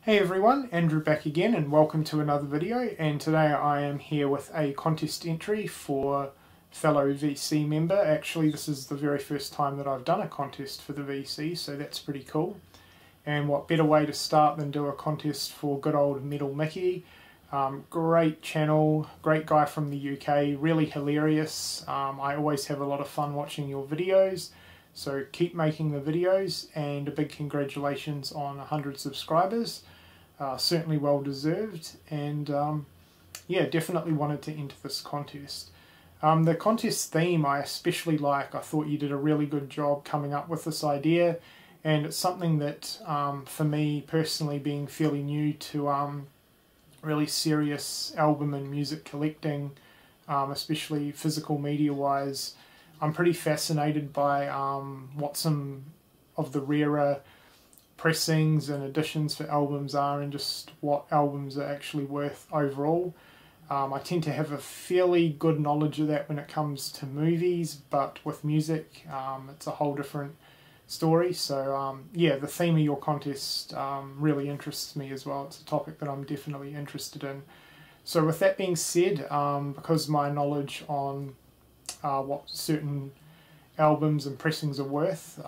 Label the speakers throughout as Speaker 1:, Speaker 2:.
Speaker 1: Hey everyone, Andrew back again and welcome to another video, and today I am here with a contest entry for fellow VC member. Actually this is the very first time that I've done a contest for the VC, so that's pretty cool. And what better way to start than do a contest for good old MetalMickey. Great channel, great guy from the UK, really hilarious. I always have a lot of fun watching your videos, so keep making the videos, and a big congratulations on 100 subscribers. Certainly well deserved, and yeah, definitely wanted to enter this contest. The contest theme I especially like. I thought you did a really good job coming up with this idea, and it's something that for me personally, being fairly new to really serious album and music collecting, especially physical media wise, I'm pretty fascinated by what some of the rarer pressings and editions for albums are, and just what albums are actually worth overall. I tend to have a fairly good knowledge of that when it comes to movies, but with music it's a whole different story. So yeah, the theme of your contest really interests me as well. It's a topic that I'm definitely interested in. So with that being said, because my knowledge on what certain albums and pressings are worth,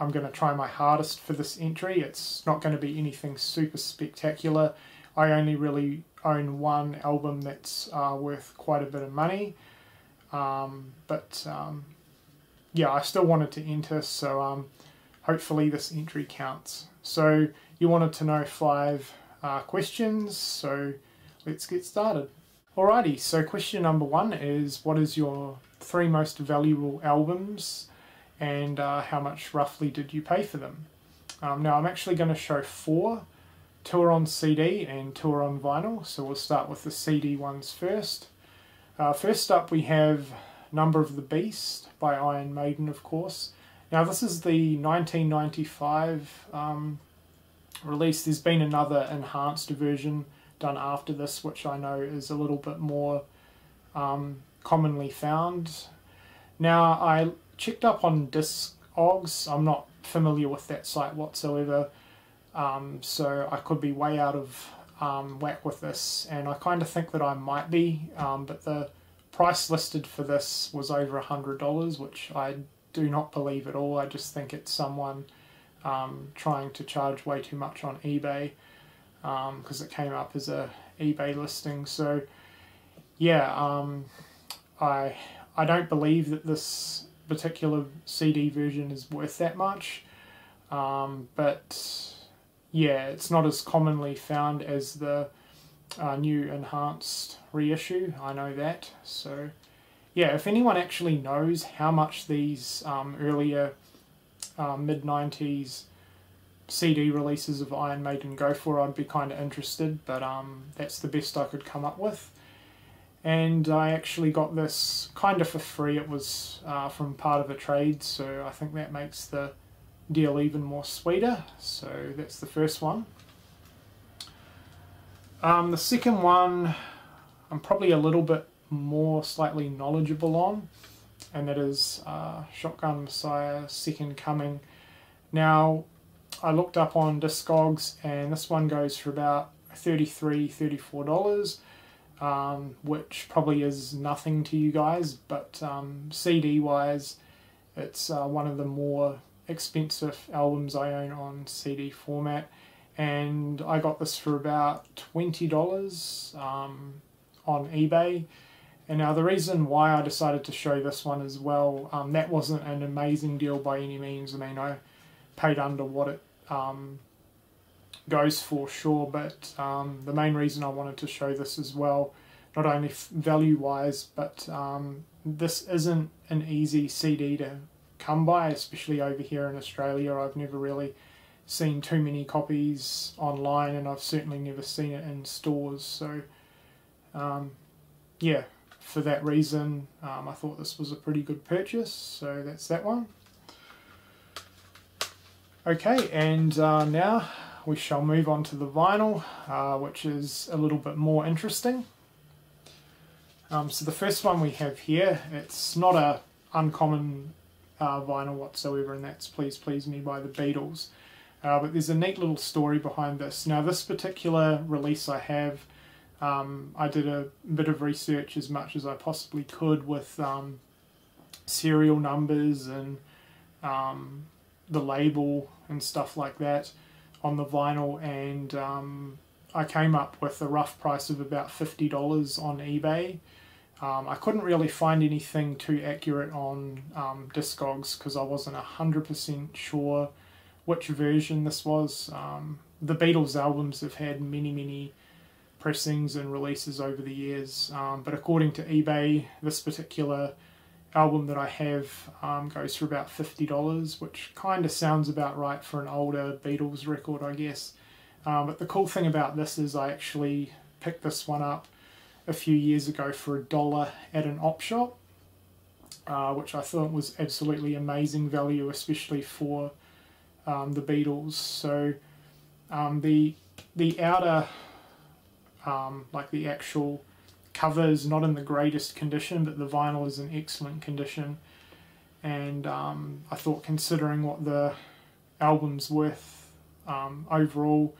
Speaker 1: I'm going to try my hardest for this entry. It's not going to be anything super spectacular. I only really own one album that's worth quite a bit of money, but yeah, I still wanted to enter, so hopefully this entry counts. So you wanted to know 5 questions, so let's get started. Alrighty, so question number 1 is, what is your 3 most valuable albums, and how much roughly did you pay for them? Now I'm actually going to show 4, 2 are on CD and 2 are on vinyl, so we'll start with the CD ones first. First up we have Number of the Beast by Iron Maiden, of course. Now this is the 1995 release. There's been another enhanced version done after this, which I know is a little bit more commonly found. Now I checked up on Discogs. I'm not familiar with that site whatsoever, so I could be way out of whack with this, and I kind of think that I might be, but the price listed for this was over $100, which I do not believe at all. I just think it's someone trying to charge way too much on eBay, because it came up as a eBay listing. So yeah, I don't believe that this particular CD version is worth that much, but yeah, it's not as commonly found as the new enhanced reissue, I know that. So yeah, if anyone actually knows how much these earlier mid-90s CD releases of Iron Maiden go for, I'd be kind of interested, but that's the best I could come up with. And I actually got this kind of for free. It was from part of a trade, so I think that makes the deal even more sweeter. So that's the first one. The second one I'm probably a little bit more slightly knowledgeable on, and that is Shotgun Messiah Second Coming. Now I looked up on Discogs, and this one goes for about $33, $34. Which probably is nothing to you guys, but CD wise it's one of the more expensive albums I own on CD format, and I got this for about $20 on eBay. And now the reason why I decided to show this one as well, that wasn't an amazing deal by any means. I mean, I paid under what it goes for, sure, but the main reason I wanted to show this as well, not only value wise, but this isn't an easy CD to come by, especially over here in Australia. I've never really seen too many copies online, and I've certainly never seen it in stores. So yeah, for that reason I thought this was a pretty good purchase, so that's that one. Okay, and now we shall move on to the vinyl, which is a little bit more interesting. So the first one we have here, it's not a uncommon vinyl whatsoever, and that's Please Please Me by the Beatles. But there's a neat little story behind this. Now this particular release I have, I did a bit of research as much as I possibly could with serial numbers and the label and stuff like that on the vinyl, and I came up with a rough price of about $50 on eBay. I couldn't really find anything too accurate on Discogs because I wasn't 100% sure which version this was. The Beatles albums have had many pressings and releases over the years, but according to eBay, this particular album that I have goes for about $50, which kind of sounds about right for an older Beatles record, I guess. But the cool thing about this is I actually picked this one up a few years ago for $1 at an op shop, which I thought was absolutely amazing value, especially for the Beatles. So the outer, like the actual cover is not in the greatest condition, but the vinyl is in excellent condition, and I thought, considering what the album's worth overall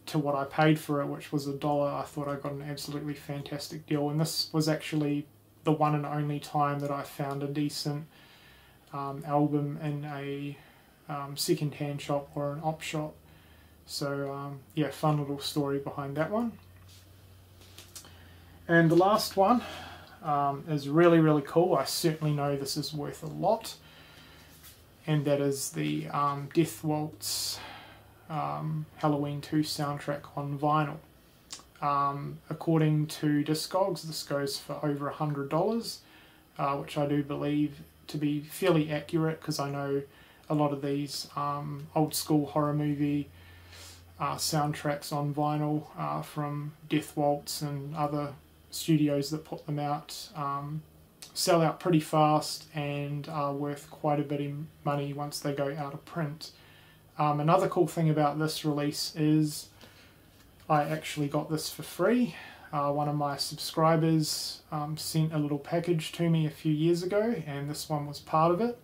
Speaker 1: to what I paid for it, which was $1, I thought I got an absolutely fantastic deal. And this was actually the one and only time that I found a decent album in a second-hand shop or an op shop. So yeah, fun little story behind that one. And the last one is really cool. I certainly know this is worth a lot, and that is the Death Waltz Halloween 2 soundtrack on vinyl. According to Discogs, this goes for over $100, which I do believe to be fairly accurate, because I know a lot of these old school horror movie soundtracks on vinyl from Death Waltz and other studios that put them out sell out pretty fast and are worth quite a bit of money once they go out of print. Another cool thing about this release is I actually got this for free. One of my subscribers sent a little package to me a few years ago, and this one was part of it.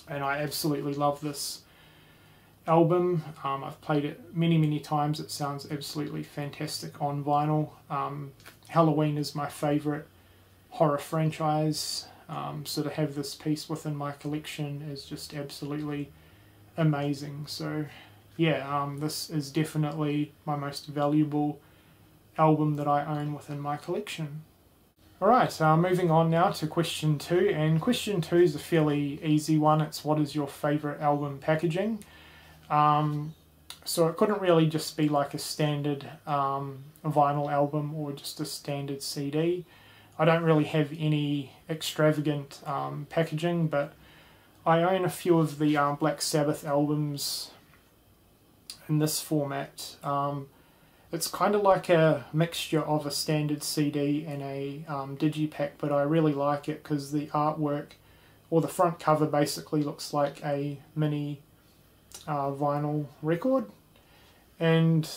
Speaker 1: And I absolutely love this album. I've played it many times. It sounds absolutely fantastic on vinyl. Halloween is my favourite horror franchise, so to have this piece within my collection is just absolutely amazing. So yeah, this is definitely my most valuable album that I own within my collection. Alright, moving on now to question 2, and question 2 is a fairly easy one. It's, what is your favourite album packaging? So it couldn't really just be like a standard vinyl album or just a standard CD. I don't really have any extravagant packaging, but I own a few of the Black Sabbath albums in this format. It's kind of like a mixture of a standard CD and a digipack, but I really like it because the artwork, or the front cover, basically looks like a mini vinyl record, and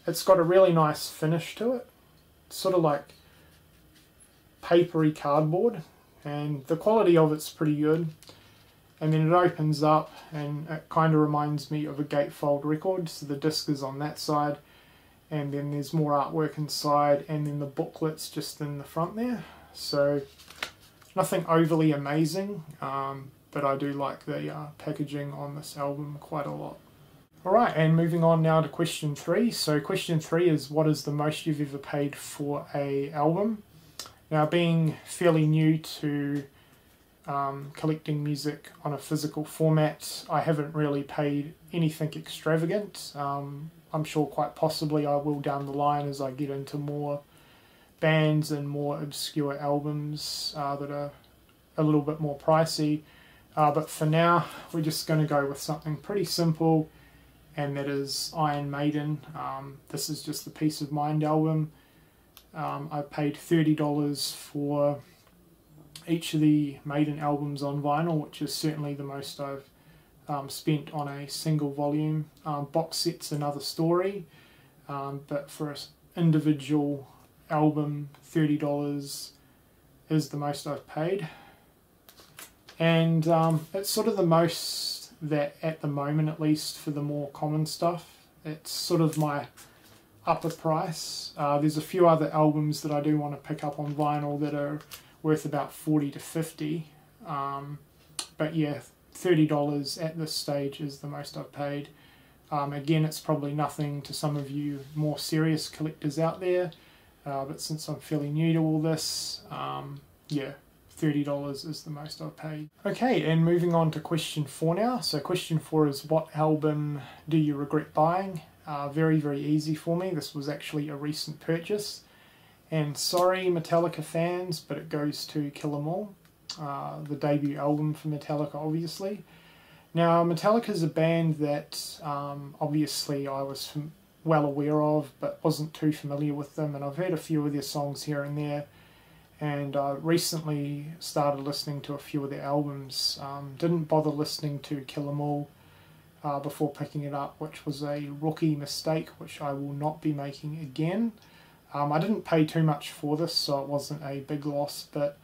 Speaker 1: it's got a really nice finish to it. It's sort of like papery cardboard, and the quality of it's pretty good. And then it opens up and it kind of reminds me of a gatefold record, so the disc is on that side, and then there's more artwork inside, and then the booklet's just in the front there. So nothing overly amazing, but I do like the packaging on this album quite a lot. Alright, and moving on now to question 3. So question 3 is, what is the most you've ever paid for a album? Now, being fairly new to collecting music on a physical format, I haven't really paid anything extravagant. I'm sure quite possibly I will down the line as I get into more bands and more obscure albums that are a little bit more pricey. But for now, we're just going to go with something pretty simple, and that is Iron Maiden. This is just the Peace of Mind album. I paid $30 for each of the Maiden albums on vinyl, which is certainly the most I've spent on a single volume. Box set's another story, but for an individual album, $30 is the most I've paid. And it's sort of the most that at the moment, at least for the more common stuff, it's sort of my upper price. There's a few other albums that I do want to pick up on vinyl that are worth about 40 to 50, but yeah, $30 at this stage is the most I've paid. Again, it's probably nothing to some of you more serious collectors out there, but since I'm fairly new to all this, yeah, $30 is the most I've paid. Okay, and moving on to question 4 now. So question 4 is, what album do you regret buying? Very, very easy for me. This was actually a recent purchase. And sorry, Metallica fans, but it goes to Kill 'Em All, the debut album for Metallica, obviously. Now, Metallica is a band that obviously I was well aware of, but wasn't too familiar with them, and I've heard a few of their songs here and there, and I recently started listening to a few of their albums. Didn't bother listening to Kill 'Em All before picking it up, which was a rookie mistake, which I will not be making again. I didn't pay too much for this, so it wasn't a big loss, but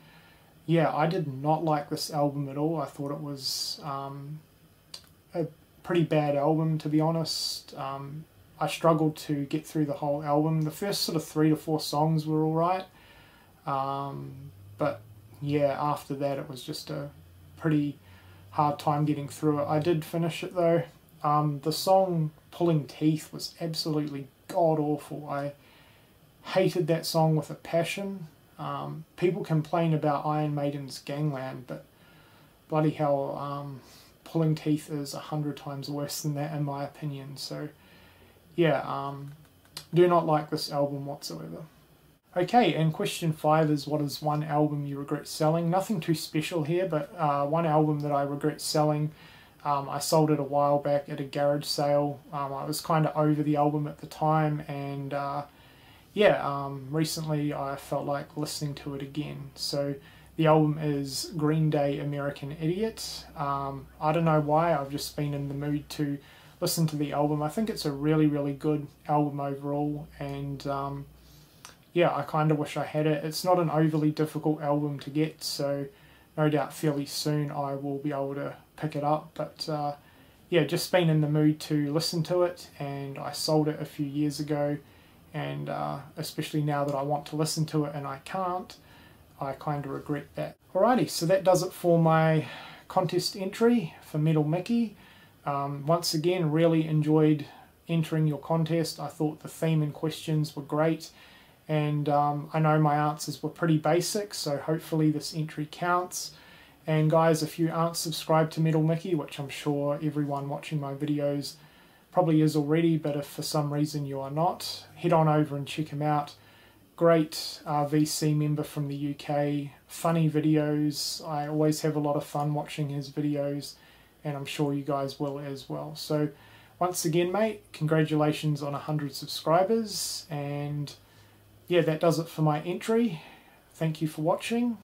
Speaker 1: yeah, I did not like this album at all. I thought it was a pretty bad album, to be honest. I struggled to get through the whole album. The first sort of 3 to 4 songs were alright, but yeah, after that it was just a pretty hard time getting through it. I did finish it though. The song Pulling Teeth was absolutely god-awful. I hated that song with a passion. People complain about Iron Maiden's Gangland, but bloody hell, Pulling Teeth is 100 times worse than that in my opinion. So yeah, do not like this album whatsoever. Okay, and question 5 is, what is one album you regret selling? Nothing too special here, but one album that I regret selling, I sold it a while back at a garage sale. I was kind of over the album at the time, and yeah, recently I felt like listening to it again. So the album is Green Day, American Idiot. I don't know why, I've just been in the mood to listen to the album. I think it's a really, really good album overall, and yeah, I kind of wish I had it. It's not an overly difficult album to get, so no doubt fairly soon I will be able to pick it up. But yeah, just been in the mood to listen to it, and I sold it a few years ago, and especially now that I want to listen to it and I can't, I kind of regret that. Alrighty, so that does it for my contest entry for MetalMickey. Once again, really enjoyed entering your contest. I thought the theme and questions were great, and I know my answers were pretty basic, so hopefully this entry counts. And guys, if you aren't subscribed to MetalMickey, which I'm sure everyone watching my videos probably is already, but if for some reason you are not, head on over and check him out. Great VC member from the UK, funny videos. I always have a lot of fun watching his videos, and I'm sure you guys will as well. So once again, mate, congratulations on 100 subscribers, and yeah, that does it for my entry. Thank you for watching.